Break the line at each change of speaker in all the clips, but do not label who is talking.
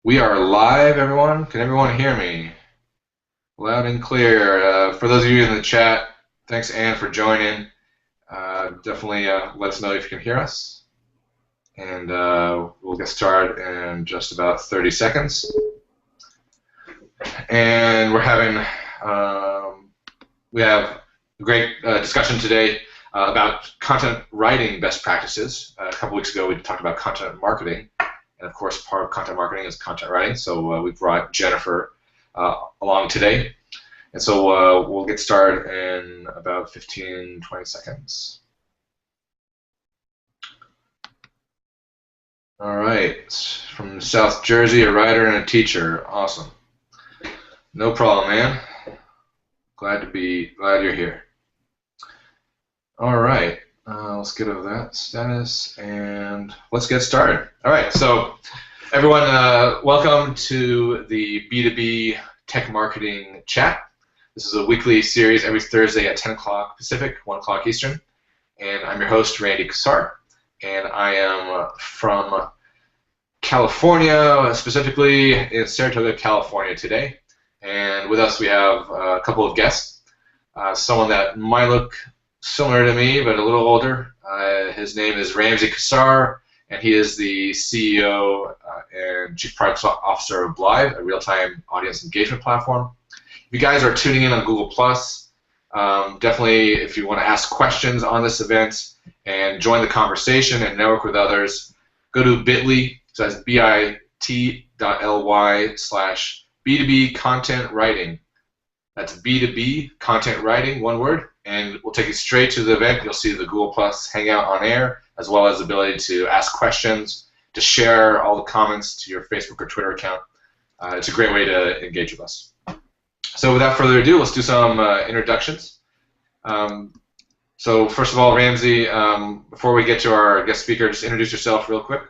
We are live, everyone. Can everyone hear me? Loud and clear. For those of you in the chat, thanks, Anne, for joining. Definitely let us know if you can hear us. And we'll get started in just about 30 seconds. And we have a great discussion today about content writing best practices. A couple weeks ago, we talked about content marketing. And of course, part of content marketing is content writing. So we brought Jennifer along today. And so we'll get started in about 15, 20 seconds. All right. From South Jersey, a writer and a teacher. Awesome. No problem, man. Glad you're here. All right. Let's get over that status and let's get started. All right. So everyone, welcome to the B2B Tech Marketing Chat. This is a weekly series every Thursday at 10 o'clock Pacific, 1 o'clock Eastern. And I'm your host, Randy Kassar. And I am from California, specifically in Saratoga, California today. And with us we have a couple of guests. Someone that might look similar to me, but a little older. His name is Ramsey Kassar, and he is the CEO and Chief Product Officer of Blythe, a real-time audience engagement platform. If you guys are tuning in on Google+, definitely if you want to ask questions on this event and join the conversation and network with others, go to bit.ly, so that's bit.ly/B2B content writing. That's B2B content writing, one word, and we'll take you straight to the event. You'll see the Google+ Hangout on air, as well as the ability to ask questions, to share all the comments to your Facebook or Twitter account. It's a great way to engage with us. So without further ado, let's do some introductions. So first of all, Ramsey, before we get to our guest speaker, just introduce yourself real quick.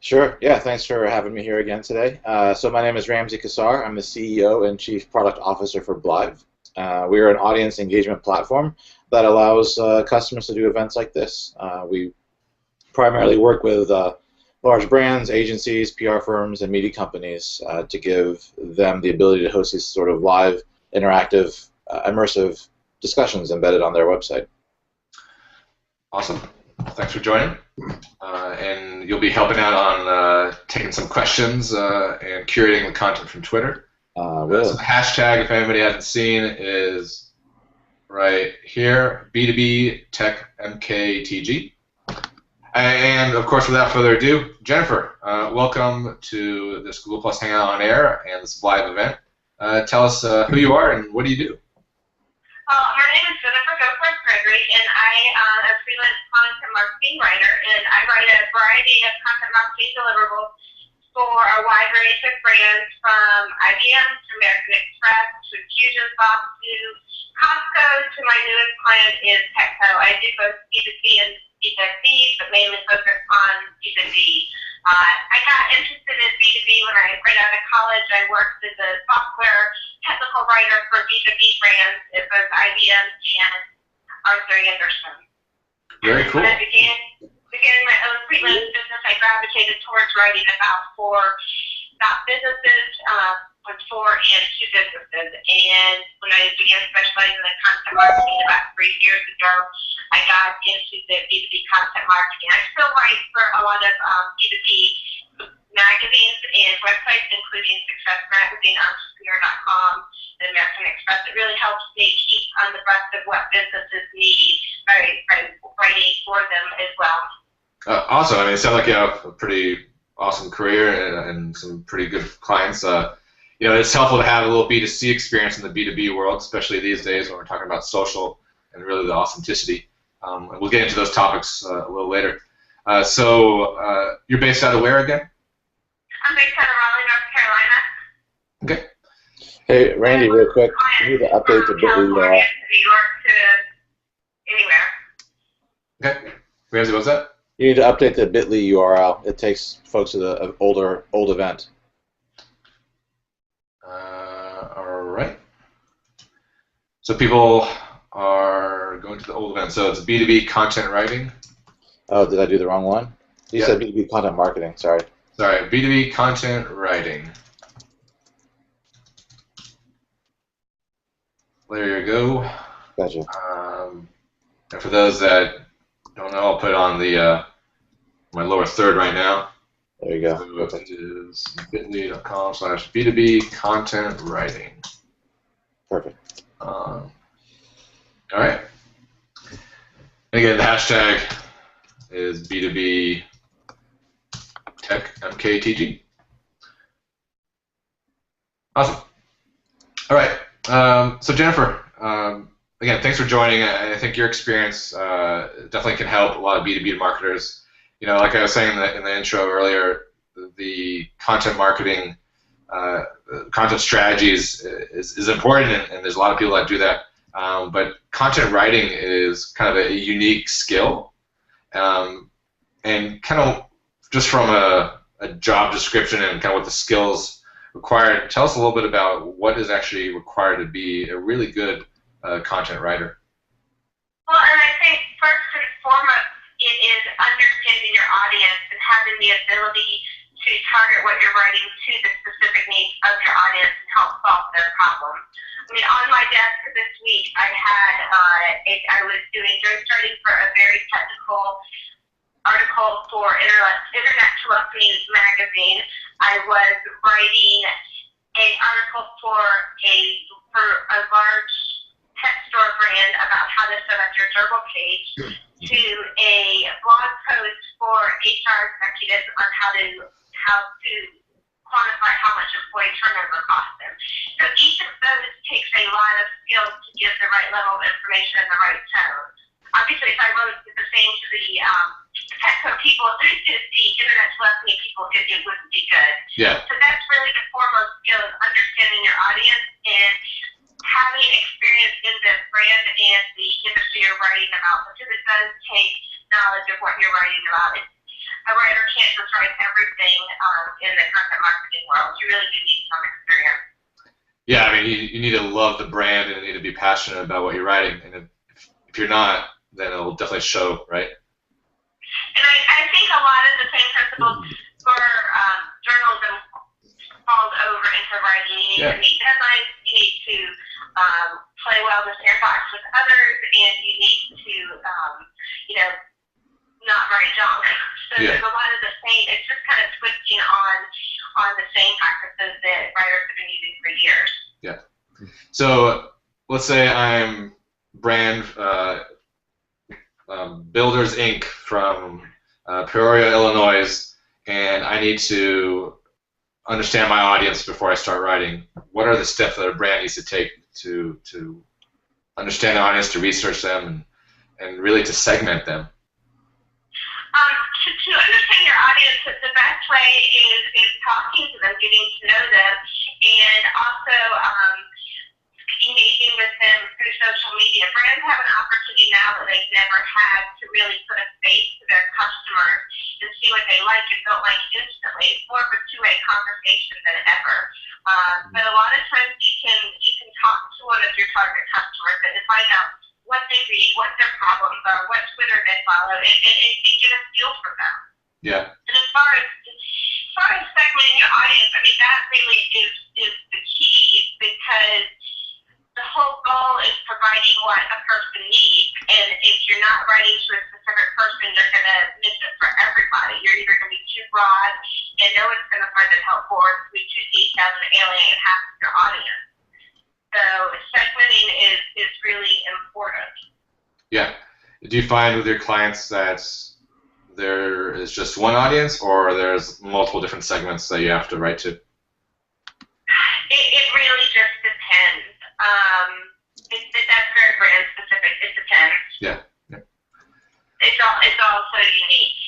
Sure. Yeah, thanks for having me here again today. So my name is Ramsey Kassar. I'm the CEO and Chief Product Officer for Blythe. We are an audience engagement platform that allows customers to do events like this. We primarily work with large brands, agencies, PR firms, and media companies to give them the ability to host these sort of live, interactive, immersive discussions embedded on their website.
Awesome. Thanks for joining. And you'll be helping out on taking some questions and curating the content from Twitter. So the hashtag, if anybody hasn't seen, is right here, B2B Tech MKTG. And of course, without further ado, Jennifer, welcome to this Google+ Hangout on Air and this live event. Tell us who you are and what do you do?
My name is Jennifer Goforth Gregory, and I am a freelance content marketing writer, and I write a variety of content marketing deliverables for a wide range of brands, from IBM to American Express to Infusionsoft to Costco to my newest client is Petco. I do both B2C and B2B, but mainly focus on B2B. I got interested in B2B when right out of college. I worked as a software technical writer for B2B brands at both IBM and Arthur Andersen.
Very cool.
When I began my own freelance business, I gravitated towards writing about businesses, for and to businesses. And when I began specializing in content marketing about 3 years ago, I got into the B2B content marketing. I still write for a lot of B2B magazines and websites, including Success Magazine, Entrepreneur.com, and American Express. It really helps me keep on the breadth of what businesses need by writing for them as well.
Awesome. I mean, it sounds like you have a pretty awesome career and some pretty good clients. You know, it's helpful to have a little B2C experience in the B2B world, especially these days when we're talking about social and really the authenticity. And we'll get into those topics a little later. So you're based out of where again?
I'm based out of Raleigh, North Carolina.
Okay.
Hey, Randy, real quick, you need to update the
California to New York to anywhere.
Okay. Ramsey, what's that?
You need to update the bit.ly URL. It takes folks to the old event.
All right. So people are going to the old event. So it's B2B content writing.
Oh, did I do the wrong one? You said B2B content marketing. Sorry.
Sorry, B2B content writing. There you go.
Gotcha.
And for those that don't know, I'll put it on the my lower third right now.
There you go.
So it is bit.ly.com/B2B content writing.
Perfect.
All right. And again, the hashtag is B2B Tech MKTG. Awesome. All right. So Jennifer, again, thanks for joining. I think your experience definitely can help a lot of B2B marketers. You know, like I was saying in the intro earlier, the content marketing, content strategies is important, and there's a lot of people that do that. But content writing is kind of a unique skill, and kind of just from a job description and kind of what the skills required. Tell us a little bit about what is actually required to be a really good content writer.
Well, and I think first and foremost, it is understanding your audience and having the ability to target what you're writing to the specific needs of your audience and help solve their problems. I mean, on my desk this week, I had I was doing joint starting for a very technical article for Internet Telephony magazine. I was writing an article for a large pet store brand about how to set up your gerbil cage, to a blog post for HR executives on how to quantify how much employee turnover costs them. So each of those takes a lot of skills to give the right level of information and the right tone. Obviously, if I wrote the same to the Petco people, to the Internet Telephony people, it wouldn't be good.
Yeah.
So that's really the foremost skill, is understanding your audience and having experience in the brand and the industry you're writing about, because it does take knowledge of what you're writing about. A writer can't just write everything in the content marketing world. You really do need some experience.
Yeah, I mean, you need to love the brand and you need to be passionate about what you're writing. And if you're not, then it'll definitely show, right?
And I think a lot of the same principles for journalism falls over into writing. You need to meet deadlines, you need to play well in the sandbox with others, and you need to, not write junk. So there's a lot of the same, it's just kind of switching on the same practices that writers have been using for years.
Yeah. So let's say I'm brand Builders Inc. from Peoria, Illinois, and I need to understand my audience before I start writing. What are the steps that a brand needs to take to understand their audience, to research them, and really to segment them?
To understand your audience, the best way is talking to them, getting to know them, and also engaging with them through social media. Brands have an opportunity now that they've never had to really put a face to their customers and see what they like and don't like instantly. It's more of a two-way conversation than ever. But a lot of times you can talk to one of your target customers and find out what they read, what their problems are, what Twitter they follow, and get a feel for them.
Yeah.
And as far as segmenting your audience, I mean, that really is the key, because the whole goal is providing what a person needs, and if you're not writing to a specific person, you're going to miss it for everybody. You're either going to be too broad, and no one's going to find it helpful, or it's going to be too detailed and alienate half of your audience. So segmenting is really important. Yeah.
Do you find with your clients that there is just one audience, or there's multiple different segments that you have to write to?
It really just depends. That's very brand specific. It depends.
Yeah.
It's all so unique.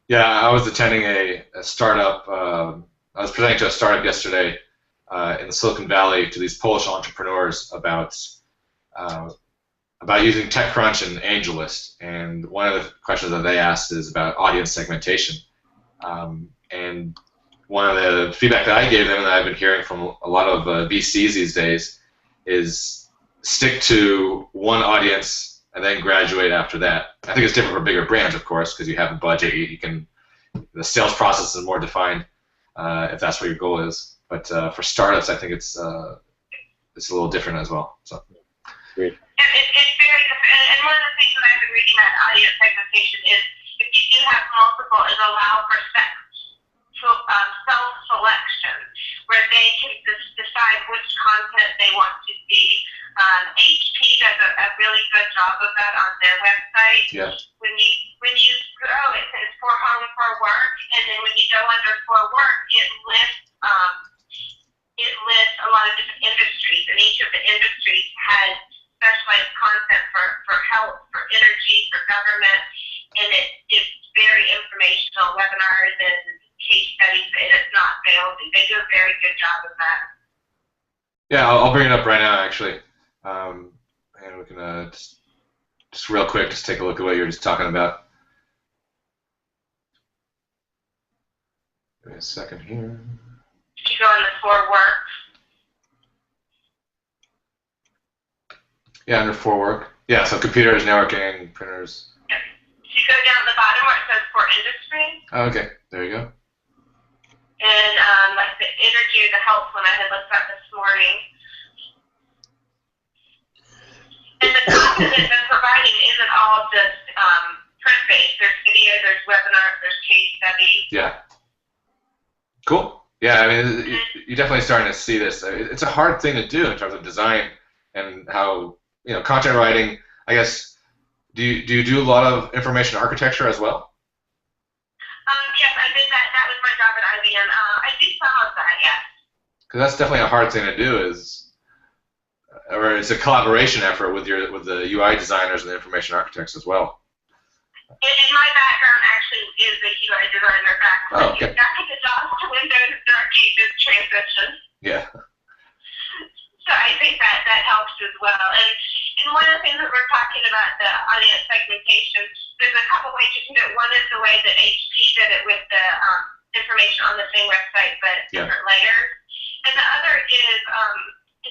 Yeah, I was attending a startup. I was presenting to a startup yesterday in the Silicon Valley to these Polish entrepreneurs about using TechCrunch and AngelList. And one of the questions that they asked is about audience segmentation. And one of the feedback that I gave them, and that I've been hearing from a lot of VCs these days, is stick to one audience and then graduate after that. I think it's different for bigger brands, of course, because you have a budget, you can the sales process is more defined if that's what your goal is. But for startups, I think it's a little different as well. So.
Great.
It's very different. And one of the things that I've been reading about audience segmentation is if you do have multiple, it allows for self-selection, where they can decide which content they want to see. HP does a really good job of that on their website.
Yeah.
When you go, it says for home, for work, and then when you go under for work, it lists a lot of different industries, and each of the industries has specialized content for health, for energy, for government, and it's very informational, webinars and case studies, and it's not salesy. They do a very good job of that.
Yeah, I'll bring it up right now, actually. And we can just real quick, just take a look at what you're just talking about. Give me a second here.
You go on the for work.
Yeah, under for work. Yeah, so computers, networking, printers.
Yep. So you go down at the bottom where it says for industry.
Oh, okay, there you go.
And like the energy or the health one I had looked at this morning. And the content that they're providing isn't all just print-based. There's video, there's webinars, there's case studies.
Yeah. Cool. Yeah, I mean, you're definitely starting to see this. It's a hard thing to do in terms of design and how, content writing, I guess, do you do a lot of information architecture as well?
Yes, I did that. That was my job at IBM. I do some of that, yes.
Because that's definitely a hard thing to do, or it's a collaboration effort with the UI designers and the information architects as well.
And my background actually is a UI designer background.
Oh, okay.
Back in the DOS to Windows Dark Ages transition.
Yeah.
So I think that helps as well. And one of the things that we're talking about, the audience segmentation, there's a couple ways you can do it. One is the way that HP did it with the information on the same website, but different layers. And the other is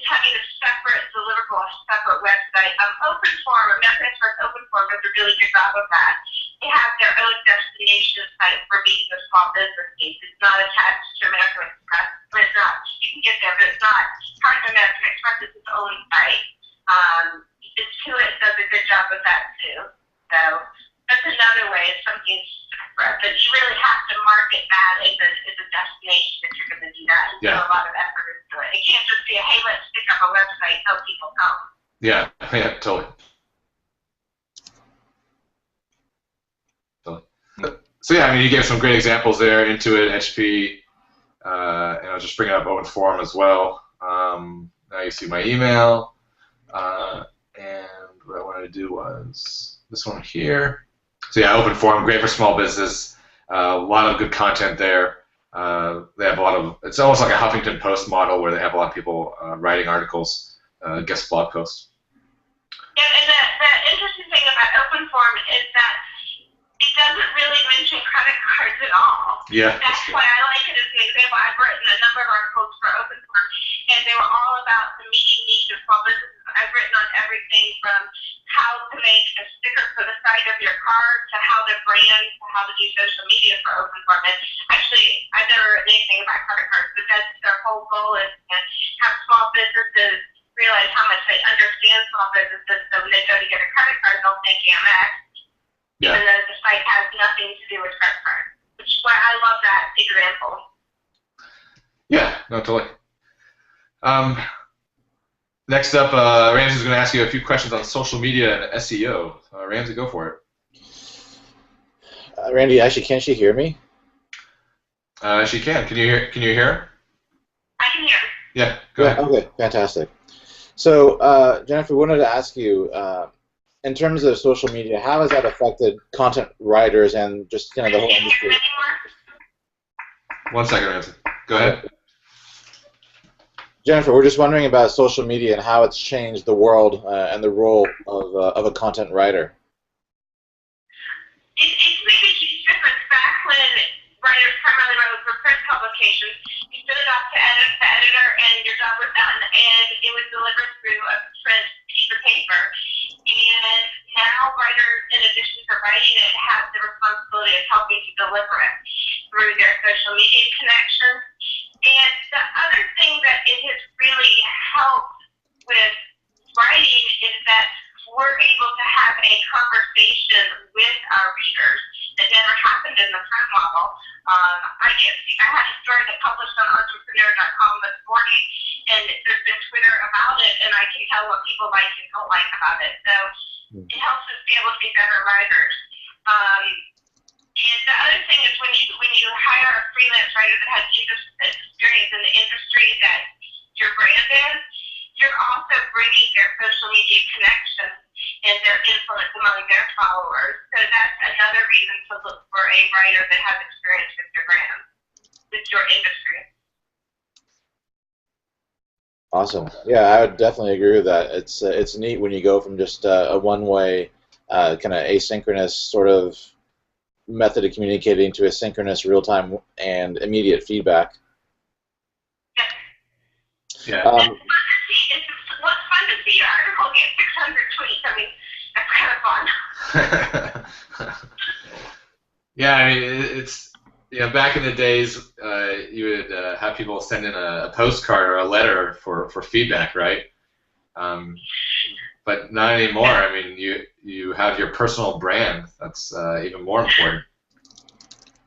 having a separate deliverable, a separate website. OpenForum, American Express OpenForum does a really good job of that. They have their own destination site for meeting with small business needs. It's not attached to American Express, but it's not. You can get there, but it's not part of American Express. It's its own site. Intuit does a good job of that too. So that's another way. It's something separate, but you really have to market that as a destination if you're going to do that. And put a lot of effort into it. It can't just be hey, let's stick up a website, tell people come.
Yeah, totally. So yeah, I mean, you gave some great examples there. Intuit, HP, and I'll just bring up OpenForum as well. Now you see my email, and what I wanted to do was this one here. So yeah, OpenForum, great for small business. A lot of good content there. They have a lot of. It's almost like a Huffington Post model where they have a lot of people writing articles, guest blog posts.
Yeah, and the interesting thing about OpenForum is that it doesn't really mention credit cards at all.
Yeah.
That's why I like it as an example. I've written a number of articles for OpenForum, and they were all about the meeting needs of small businesses. I've written on everything from how to make a sticker for the side of your car to how to brand to how to do social media for OpenForum. And actually, I've never written anything about credit cards, but that's their whole goal is to have small businesses realize how much they understand small businesses, so when they go to get a credit card, they'll think Amex.
Yeah.
Even though the site has nothing to do with credit card, which is why I love that example.
Yeah, no, totally. Next up, Ramsey's going to ask you a few questions on social media and SEO. Ramsey, go for it.
Randy, actually, can she hear me?
She can. Can you hear her?
I can hear.
Yeah, go ahead.
Okay, fantastic. So, Jennifer, we wanted to ask you, in terms of social media, how has that affected content writers and just kind of the whole industry?
One second, Ramsey. Go ahead.
Jennifer, we're just wondering about social media and how it's changed the world and the role of a content writer.
It's made a huge difference. Back when writers primarily wrote for print publications, you sent it off to editor, and your job was done, and it was delivered through a print piece of paper. And now writers, in addition to writing it, have the responsibility of helping to deliver it. their social media connections. And the other thing that it has really helped with writing is that we're able to have a conversation with our readers that never happened in the print model. I had a story that published on entrepreneur.com this morning, and there's been Twitter about it, and I can tell what people like and don't like about it. So it helps us be able to be better writers. And the other thing is when you hire a freelance writer that has experience in the industry that your brand is, you're also bringing their social media connections and their influence among their followers. So that's another reason to look for a writer that has experience with your brand, with your industry.
Awesome. Yeah, I would definitely agree with that. It's neat when you go from just a one-way kind of asynchronous sort of method of communicating to a synchronous, real-time, and immediate feedback.
Yeah.
What's fun to see your article get 600 tweets. I mean, that's kind of fun.
Yeah, I mean, it's back in the days, you would have people send in a postcard or a letter for feedback, right? But not anymore. I mean, you have your personal brand. That's even more important.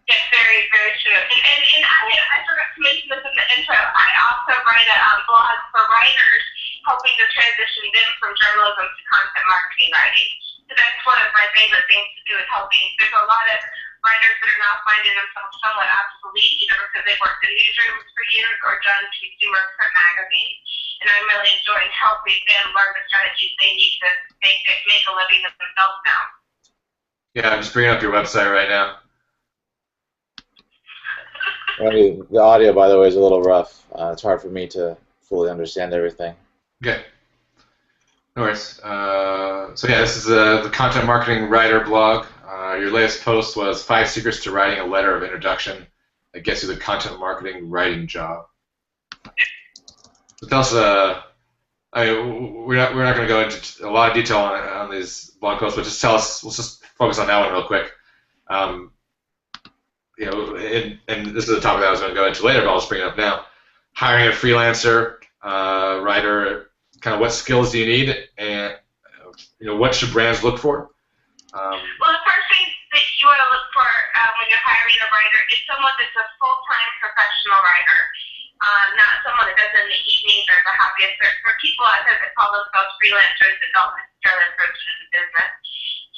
Yes, very, very true. And I forgot to mention this in the intro. I also write a blog for writers, helping to transition them from journalism to content marketing writing. So that's one of my favorite things to do is helping. There's a lot of writers that are now finding themselves somewhat obsolete, either because they've worked in newsrooms for years or done consumer print magazines. And I'm really enjoying helping them learn the strategies they need to make a living of themselves now.
Yeah, I'm just bringing up your website right now.
The audio, by the way, is a little rough. It's hard for me to fully understand everything.
Okay. No worries. So yeah, this is the Content Marketing Writer blog. Your latest post was 5 secrets to writing a letter of introduction that gets you the content marketing writing job. So tell us, I mean, we're not going to go into a lot of detail on these blog posts, but just tell us. Let's just focus on that one real quick. And this is a topic that I was going to go into later, but I'll just bring it up now. Hiring a freelancer writer, kind of what skills do you need, and what should brands look for?
Well, the first thing that you want to look for when you're hiring a writer is someone that's a full-time professional writer, not someone that does it in the evenings or the hobbyist. For people out there that call themselves freelancers that don't necessarily approach it as a business,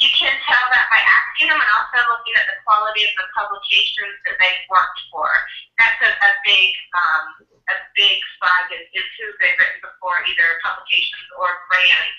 you can tell that by asking them and also looking at the quality of the publications that they've worked for. That's a big flag is who they've written before, either publications or brands.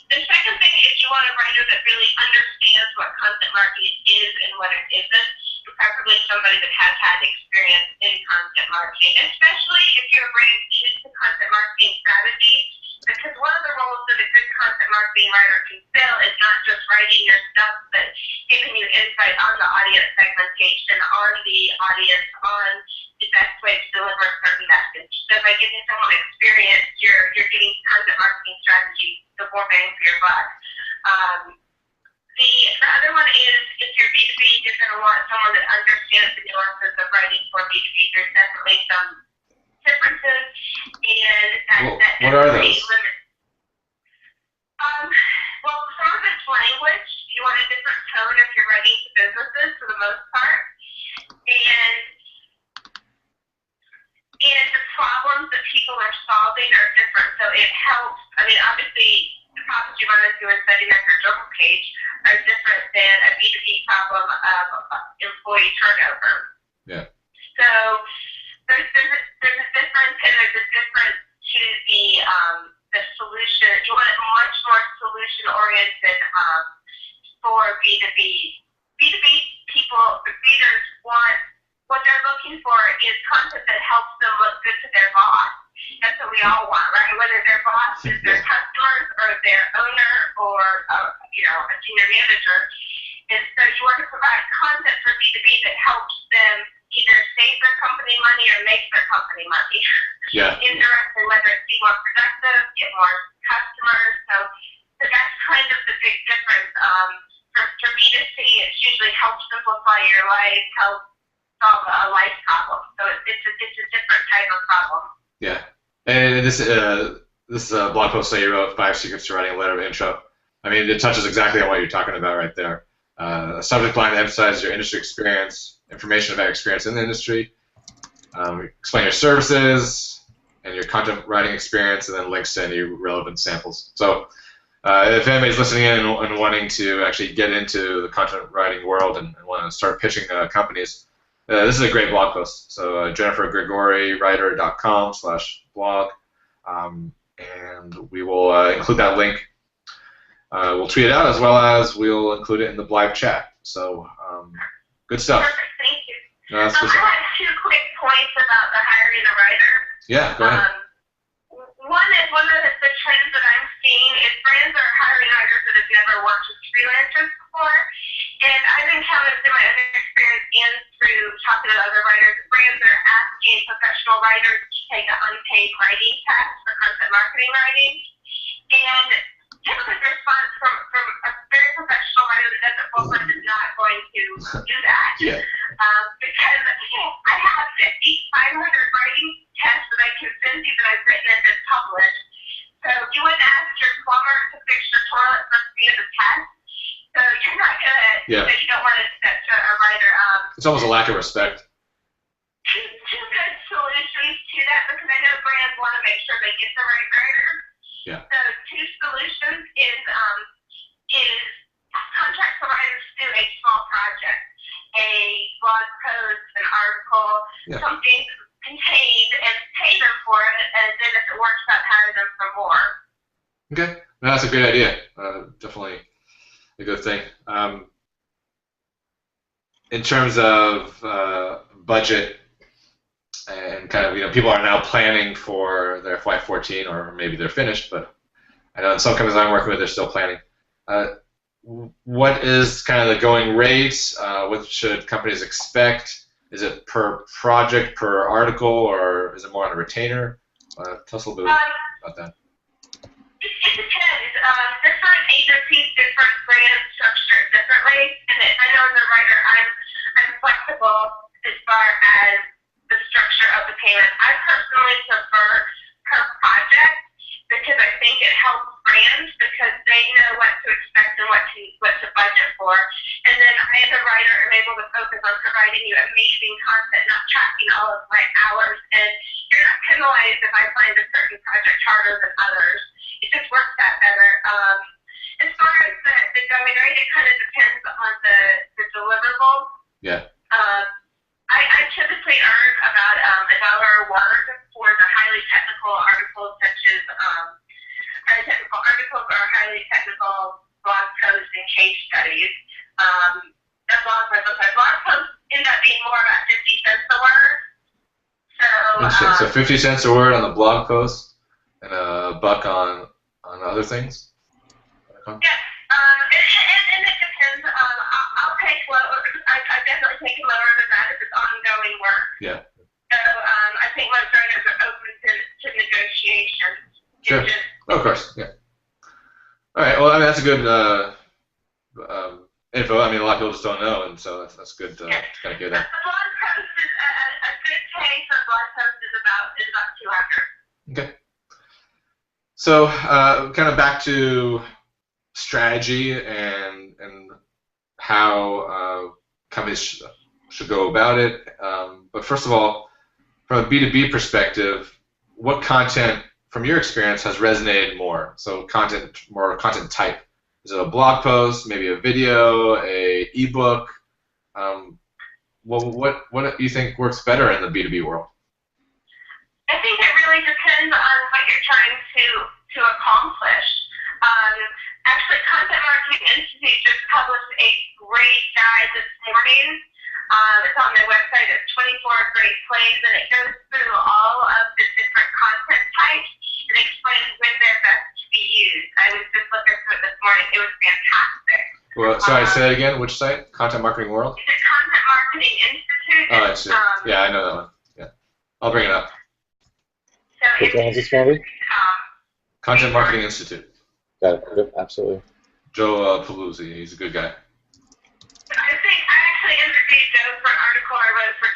The second thing is you want a writer that really understands what content marketing is and what it isn't, preferably somebody that has had experience in content marketing, especially if your brand is the content marketing strategy, because one of the roles that a good content marketing writer can fill is not just writing your stuff, but giving you insight on the audience segmentation, on the audience, on the best way to deliver a certain message. So by giving someone experience, you're getting content marketing strategy, the more bang for your buck. The other one is if you're B2B, you're going to want someone that understands the nuances of writing for B2B. There's definitely some differences, and
what are those?
Well, some of it's language. You want a different tone if you're writing to businesses for the most part, and the problems that people are solving are different. So it helps. I mean, obviously, the problems you run into in setting up your journal page are different than a B2B problem of employee turnover.
Yeah.
So there's a difference, and there's a difference to the solution. You want it much more solution-oriented for B2B. B2B people, the readers want, what they're looking for is content that helps them look good to their boss. That's what we all want, right? Whether their boss is their customers or their owner or a senior manager. And so you want to provide content for B2B that helps them either save their company money or make their company money.
Yeah.
Indirectly, whether it's be more productive, get more customers. So that's kind of the big difference. For B2C, it usually helps simplify your life, help solve a life problem. So it's a different type of problem.
Yeah. And this blog post that you wrote, 5 Secrets to Writing a Letter of Intro. I mean, it touches exactly on what you're talking about right there. A subject line that emphasizes your industry experience, information about your experience in the industry, explain your services and your content writing experience, and then links to any relevant samples. So if anybody's listening in and wanting to actually get into the content writing world and want to start pitching companies, this is a great blog post. So JenniferGregoriWriter.com/blog, and we will include that link. We'll tweet it out, as well as we'll include it in the Blythe chat. So good stuff.
Perfect, thank you.
No, that's good
I
stuff.
have 2 quick points about the hiring a writer.
Yeah, go ahead.
One of the trends that I'm seeing is brands are hiring writers that have never worked with freelancers before. And I've encountered through my own experience and through talking to other writers, brands are asking professional writers to take an unpaid writing test for content marketing writing. And typically the response from a very professional writer that does it full time is not going to do that.
Yeah.
Because I have 500 writing tests that I can send you that I've written and been published. So you wouldn't ask your plumber to fix your toilet for free as a test. So you're not gonna.
Yeah.
So you don't want to do that to a writer.
It's almost a lack of respect.
Two good solutions to that, because I know brands want to make sure they get the right writer.
Yeah.
So 2 solutions is contract providers to do a small project, a blog post, an article, something contained, and pay them for it, and then if it works out, hire them for more.
Okay, no, that's a great idea. Definitely a good thing. In terms of budget and kind of, people are now planning for their FY14, or maybe they're finished, but I know in some companies I'm working with, they're still planning. What is kind of the going rate? What should companies expect? Is it per project, per article, or is it more on a retainer? Tell us a little bit about that.
It depends. Different agencies, different brands structure it differently. And I know as a writer, I'm flexible as far as the structure of the payment. I personally prefer per project, because I think it helps brands, because they know what to expect and what to budget for. And then I, as a writer, am able to focus on providing you amazing content, not tracking all of my hours. And you're not penalized if I find a certain project harder than others. It just works out better. As far as the going rate, it kind of depends on the deliverable.
Yeah.
I typically earn about $1 a word for the highly technical articles, such as highly technical articles or highly technical blog posts and case studies. Blog posts end up being more about 50 cents a word.
So 50 cents a word on the blog post, and $1 on other things?
Yeah, and it depends. I'll take lower. I definitely take lower than that if it's ongoing work.
Yeah.
So I think most writers are open to negotiations.
Sure. Of course. Yeah. All right. Well, I mean, that's a good info. I mean, a lot of people just don't know, and so that's good to kind of hear that.
The blog post is a good pay for a blog post is about 200.
Okay. So, kind of back to strategy and how companies should go about it. But first of all, from a B2B perspective, what content, from your experience, has resonated more? So, more content type. Is it a blog post, maybe a video, a ebook? What do you think works better in the B2B world?
I think it really depends on what you're trying to accomplish. Actually, Content Marketing Institute just published a great guide this morning. It's on their website. It's 24 Great Plays, and it goes through all of the different content types and explains when they're best to be used. I was just looking through it this morning. It was fantastic.
Well, sorry, say that again. Which site? Content Marketing World?
Is it Content Marketing Institute?
Oh, I see. Yeah, I know that one. Yeah, I'll bring it up.
So
Which one is this, Randy?
Content Marketing Institute.
Got it. Yep, absolutely.
Joe Paluzzi, he's a good guy.
I actually interviewed Joe for an article I wrote for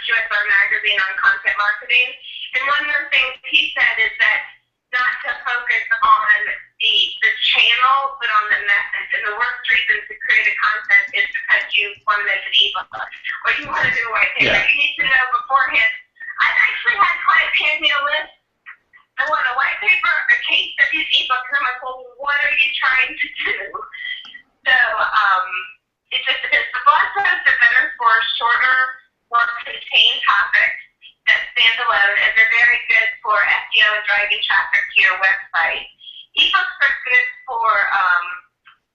magazine on content marketing. And one of the things he said is that not to focus on the channel, but on the message. And the worst reason to create a content is because you want to make an ebook or you want to do a white paper.
Yeah.
You need to know beforehand. I've actually had clients hand me a list. I want a white paper, a case studies, ebook, and I'm like, well, what are you trying to do? So it just depends. The blog posts are better for shorter, more contained topics that stand alone, and they're very good for SEO and driving traffic to your website. Ebooks are good for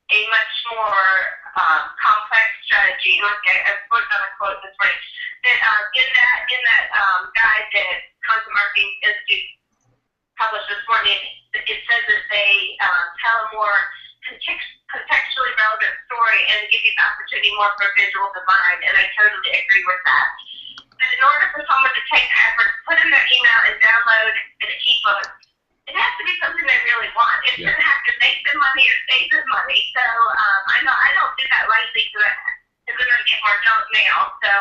a much more complex strategy. Like I put on a quote this morning that in that guide that Content Marketing Institute published this morning, it says that they tell a more contextually relevant story and give you the opportunity more for visual design, and I totally agree with that. But in order for someone to take the effort to put in their email and download an ebook, it has to be something they really want. It doesn't have to make them money or save them money. So I don't do that lightly because then I get more junk mail. So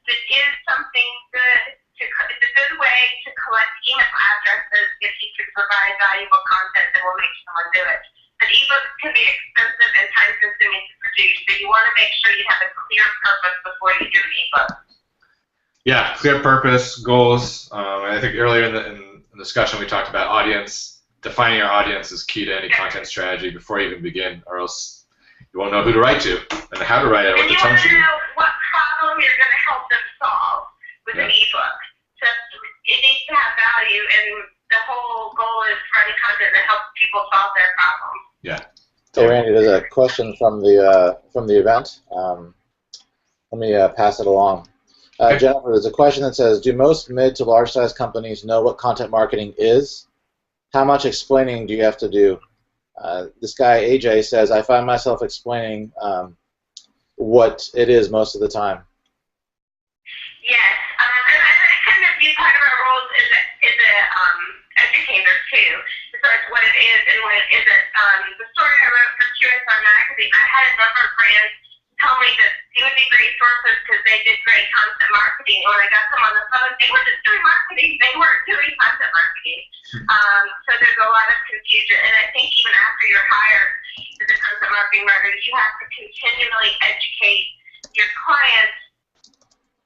it is something good. It's a good way to collect email addresses if you can provide valuable content that will make someone do it. But ebooks can be expensive and time-consuming to produce, so you want to make sure you have a clear purpose before you do an ebook.
Yeah, clear purpose, goals. I think earlier in the discussion we talked about audience. Defining your audience is key to any content strategy before you even begin, or else you won't know who to write to and how to write it, what the tone should be.
And you want to know what problem you're going to help them solve with an ebook. So it needs to have value, and the whole goal is writing content that helps people solve their problems.
Yeah.
Hey Randy, there's a question from the event. Let me pass it along.
Okay.
Jennifer, there's a question that says, do most mid to large size companies know what content marketing is? How much explaining do you have to do? This guy, AJ, says, I find myself explaining what it is most of the time.
Yes, and I kind of view part of our roles as a educator too, as far as what it is and what it isn't. The story I wrote for QSR Magazine, I had a number of brands tell me that it would be great sources because they did great content marketing. When I got them on the phone, they were just doing marketing. They weren't doing content marketing. So there's a lot of confusion. And I think even after you're hired as a content marketing writer, you have to continually educate your clients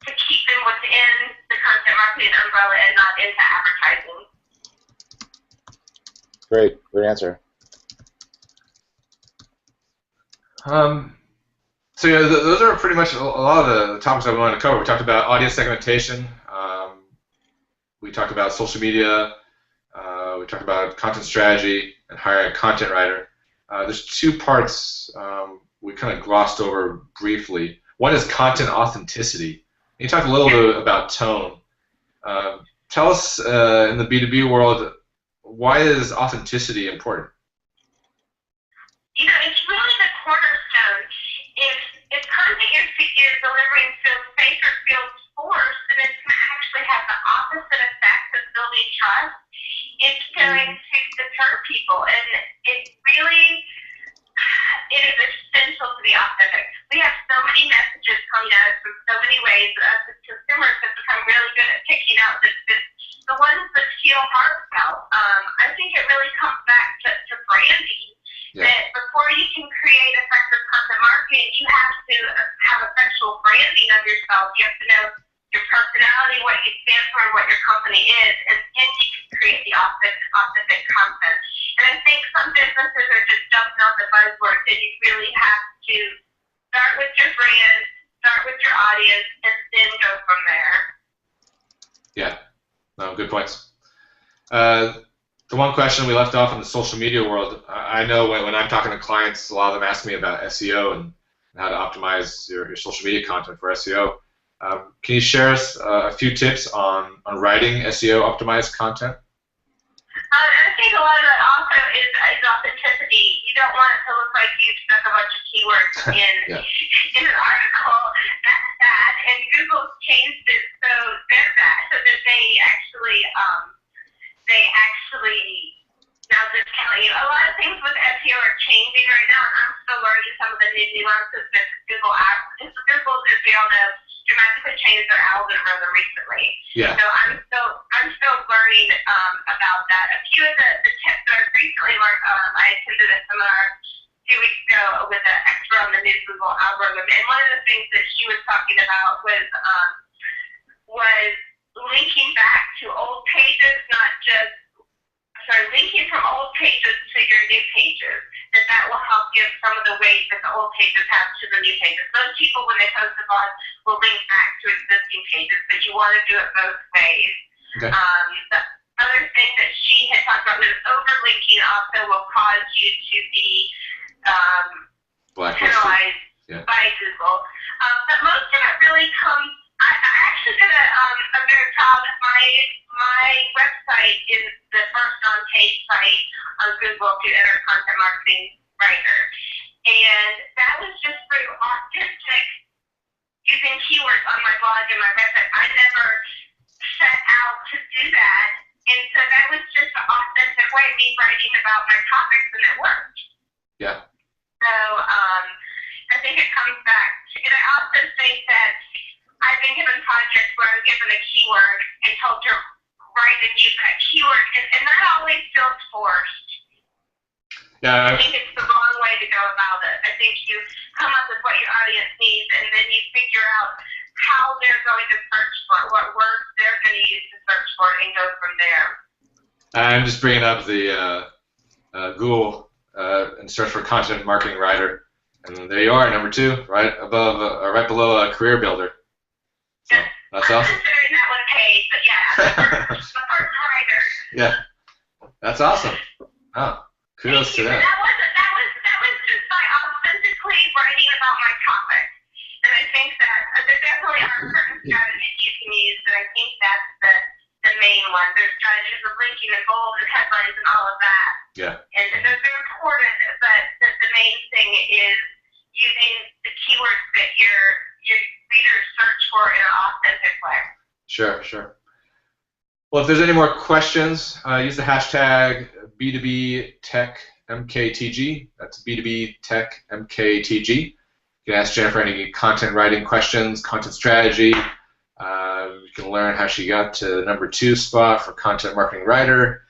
to keep them within the content marketing umbrella and not into advertising.
Great answer.
So yeah, those are pretty much a lot of the topics that we wanted to cover. We talked about audience segmentation. We talked about social media. We talked about content strategy and hiring a content writer. There's two parts we kind of glossed over briefly. One is content authenticity. You talked a little bit about tone. Tell us in the B2B world, why is authenticity important?
You know, it's really the cornerstone. If content you're delivering feels fake or feels forced, then it's going to actually have the opposite effect of building trust. It's going to deter people, and it is essential to be authentic. We have so many messages coming at us from so many ways that us as consumers have become really good at picking out the ones that feel heartfelt. I think it really comes back to branding.
Yeah.
That before you can create effective content marketing, you have to have effectual branding of yourself. You have to know your personality, what you stand for, and what your company is, and then you can create the authentic content. And I think some businesses are just jumping on the buzzwords, and you really have to start with your brand, start with your audience, and then go from there.
Yeah, no, good points. The one question we left off in the social media world, I know when I'm talking to clients, a lot of them ask me about SEO and how to optimize your social media content for SEO. Can you share us a few tips on writing SEO optimized content?
I think a lot of that also is authenticity. You don't want it to look like you've stuck a bunch of keywords in an article. That's bad, and Google's changed it so they're bad, so that they actually now just telling you a lot of things with SEO are changing right now, and I'm still learning some of the new nuances that Google, as we all know, magically changed their algorithm recently.
Yeah.
So I'm still learning about that. A few of the tips that I've recently learned, I attended a seminar 2 weeks ago with an expert on the new Google algorithm, and one of the things that she was talking about was linking back to old pages, linking from old pages to your new pages. That will help give some of the weight that the old pages have to the new pages. Most people, when they post a blog, will link back to existing pages, but you want to do it both ways.
Okay.
The other thing that she had talked about was overlinking also will cause you to be penalized by Google. But most of it really comes. I actually did I'm very proud that my website is the first on-page site on Google to enter content marketing writer. And that was just through authentic, using keywords on my blog and my website. I never set out to do that. And so that was just an authentic way of me writing about my topics, and it worked.
Yeah.
So I think it comes back. And I also think that I've been given projects where I'm given a keyword and told to write and use that keyword, and that always feels forced.
Yeah.
I think it's the wrong way to go about it. I think you come up with what your audience needs, and then you figure out how they're going to search for it, what words they're going to use to search for it, and go from there.
I'm just bringing up the Google and search for content marketing writer, and there you are, number 2, right above, right below a career builder. So that's awesome.
I'm considering that one paid, but yeah, the first writer.
Yeah, that's awesome. Oh, kudos to that.
That was just by authentically writing about my topic. And I think that there definitely are certain strategies you can use, and I think that's the main one. There's strategies of linking and bold and headlines and all of that.
Yeah.
And those are important, but the main thing is using the keywords that your readers search for in an authentic way.
Sure. Well, if there's any more questions, use the hashtag B2B-TechMKTG. That's B2B-TechMKTG. You can ask Jennifer any content writing questions, content strategy. You can learn how she got to the number 2 spot for content marketing writer.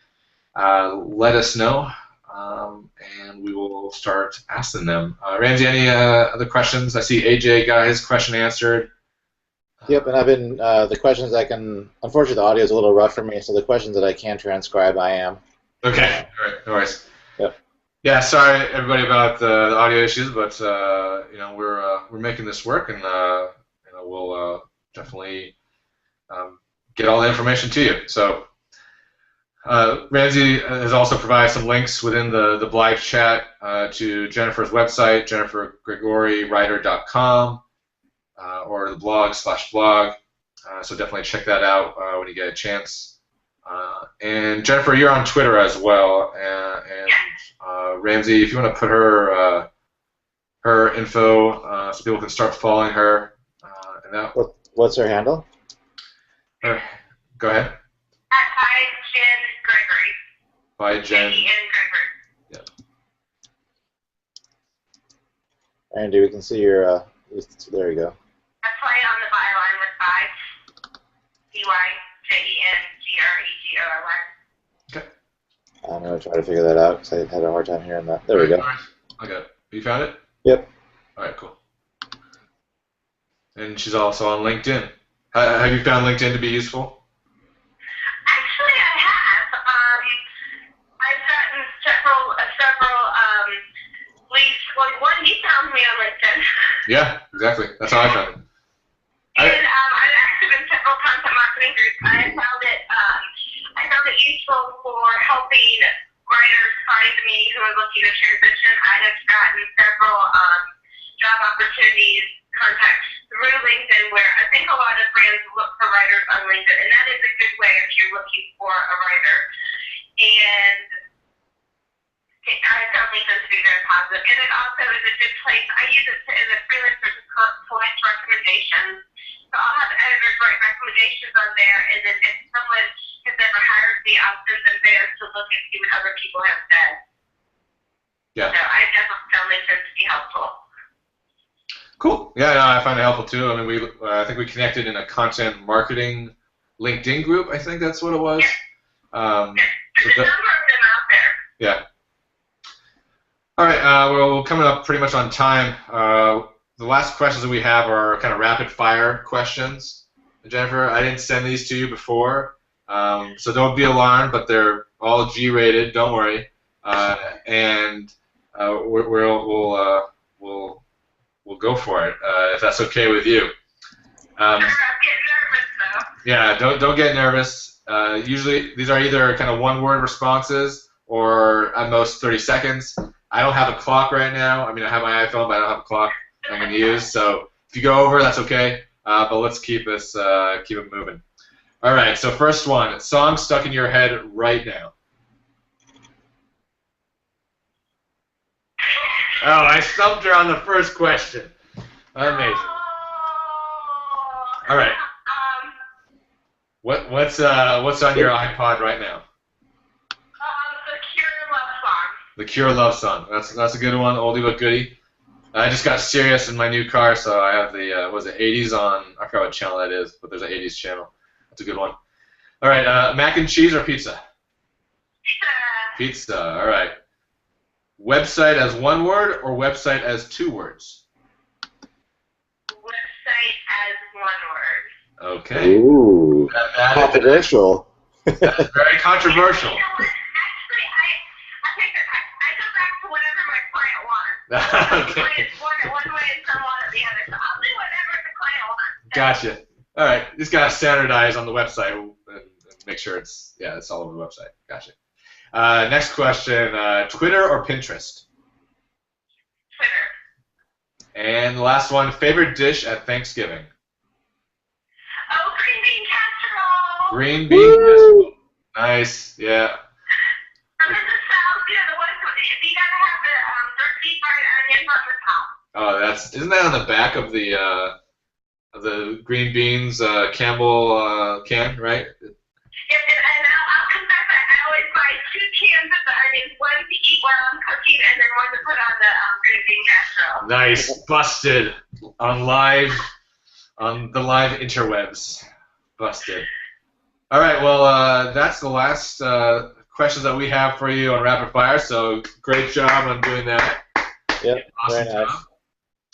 Let us know, and we will start asking them. Ramsey, any other questions? I see AJ got his question answered.
Yep, and I've been, the questions I can, unfortunately the audio is a little rough for me, so the questions that I can transcribe, I am.
Okay, all right, no worries.
Yep.
Yeah, sorry everybody about the audio issues, but we're making this work, and we'll definitely get all the information to you. So Ramsey has also provided some links within the Blythe chat to Jennifer's website, jennifergregorywriter.com, or the blog /blog. So definitely check that out when you get a chance. And Jennifer, you're on Twitter as well, and Ramsey, if you want to put her info so people can start following her.
What's her handle?
Go ahead.
By Jen Gregory.
By Jen.
Gregory.
Yeah.
Andy, we can see your. There you go.
That's why on the byline with 5. BYJENGREGORY.
Okay.
I'm going to try to figure that out because I had a hard time hearing that. There we go.
Okay. You found it?
Yep.
All right, cool. And she's also on LinkedIn. Have you found LinkedIn to be useful?
Actually, I have. I've gotten several leads. Well, one, you found me on LinkedIn.
Yeah, exactly. That's how I found it.
And I've active in several content marketing groups. I found it useful for helping writers find me who are looking to transition. I have gotten several job opportunities contacts through LinkedIn, where I think a lot of brands look for writers on LinkedIn, and that is a good way if you're looking for a writer. And I found LinkedIn to be very positive. And it also is a good place. I use it as a freelancer to collect recommendations. So I'll have editors write recommendations on there, and then if someone has never hired me, I'll send them there to look and see what other people have said.
Yeah.
So I definitely found LinkedIn to be helpful.
Cool. Yeah, no, I find it helpful too. I mean, I think we connected in a content marketing LinkedIn group. I think that's what it was.
There's a number of them out there.
Yeah. All right. Well, we're coming up pretty much on time. The last questions that we have are kind of rapid fire questions. Jennifer, I didn't send these to you before, so don't be alarmed. But they're all G-rated. Don't worry. And we'll go for it if that's okay with you.
I'm getting nervous though.
Yeah. Don't get nervous. Usually these are either kind of one-word responses or at most 30 seconds. I don't have a clock right now. I mean, I have my iPhone, but I don't have a clock I'm going to use. So if you go over, that's okay. But let's keep it moving. All right. So first one, song stuck in your head right now. Oh, I stumped her on the first question. Amazing. All right. What's on your iPod right now? The Cure love song. That's a good one. Oldie but goodie. I just got Sirius in my new car, so I have the 80s on. I forgot what channel that is, but there's an 80s channel. That's a good one. All right, mac and cheese or pizza? Pizza. All right. Website as one word or website as two words?
Website as one word.
Okay.
Ooh, controversial.
That's very controversial.
You know what? Actually, I go back to whatever my client wants.
Okay.
Clients want it one way and some want it the other, so I'll do whatever the client wants.
Gotcha. All right. You just gotta standardize on the website and make sure it's all over the website. Gotcha. Next question: Twitter or Pinterest?
Twitter.
And the last one: favorite dish at Thanksgiving?
Oh, green bean casserole.
Green bean casserole. Nice. Yeah.
And then the salad, the one you gotta have the deep fried onions on the top.
Oh, isn't that on the back of the green beans Campbell can, right?
Yes, and I'll confess that I always buy 2 cans of the onions, one to eat while I'm cooking, and then one to put on the green bean casserole.
Nice. Busted on the live interwebs. Busted. All right. Well, that's the last questions that we have for you on rapid fire. So great job on doing that.
Yep.
Awesome
Very nice.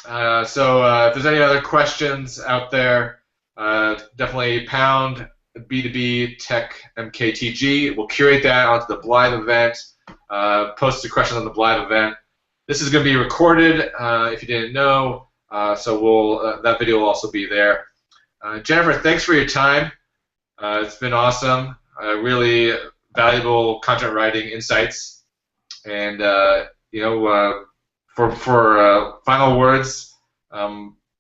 job. So if there's any other questions out there, definitely pound B2B Tech MKTG. We'll curate that onto the Blythe event, post the questions on the Blythe event. This is going to be recorded if you didn't know, so that video will also be there. Jennifer, thanks for your time. It's been awesome. Really valuable content writing insights. And, for final words,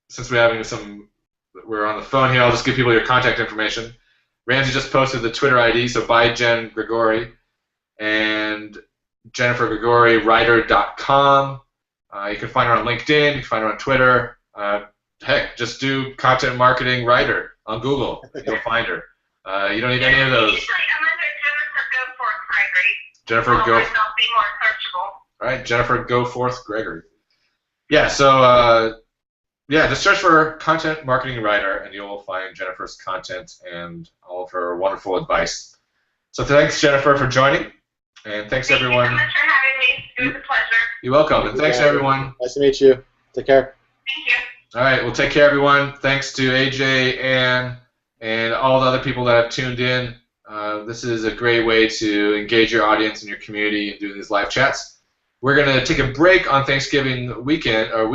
since we're on the phone here, I'll just give people your contact information. Ramsey just posted the Twitter ID, so by Jen Gregory, and JenniferGregoryWriter.com. You can find her on LinkedIn. You can find her on Twitter. Heck, just do content marketing writer on Google. You'll find her. You don't need any of those.
Usually I'm under Jennifer Goforth Gregory.
Jennifer
I'll
Go.
be more searchable.
All right, Jennifer Goforth Gregory. Yeah. So just search for content marketing writer, and you'll find Jennifer's content and all of her wonderful advice. So thanks, Jennifer, for joining, and thanks everyone.
Thank you so much for having me. It was a pleasure.
You're welcome, and thanks everyone.
Nice to meet you. Take care.
Thank you.
All right, well, take care, everyone. Thanks to AJ, Ann, and all the other people that have tuned in. This is a great way to engage your audience and your community and do these live chats. We're going to take a break on Thanksgiving week, and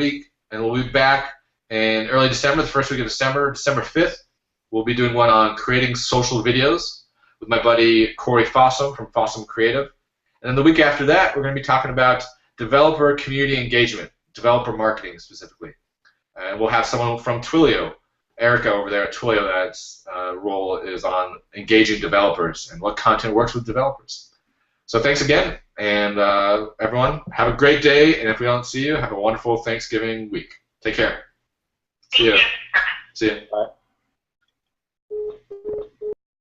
we'll be back in early December, the first week of December 5th. We'll be doing one on creating social videos with my buddy Corey Fossum from Fossum Creative. And then the week after that, we're going to be talking about developer community engagement, developer marketing specifically. And we'll have someone from Twilio, Erica over there at Twilio, that's role is on engaging developers and what content works with developers. So thanks again, and everyone, have a great day, and if we don't see you, have a wonderful Thanksgiving week. Take care. See you.
Thank you.
See you.
Bye.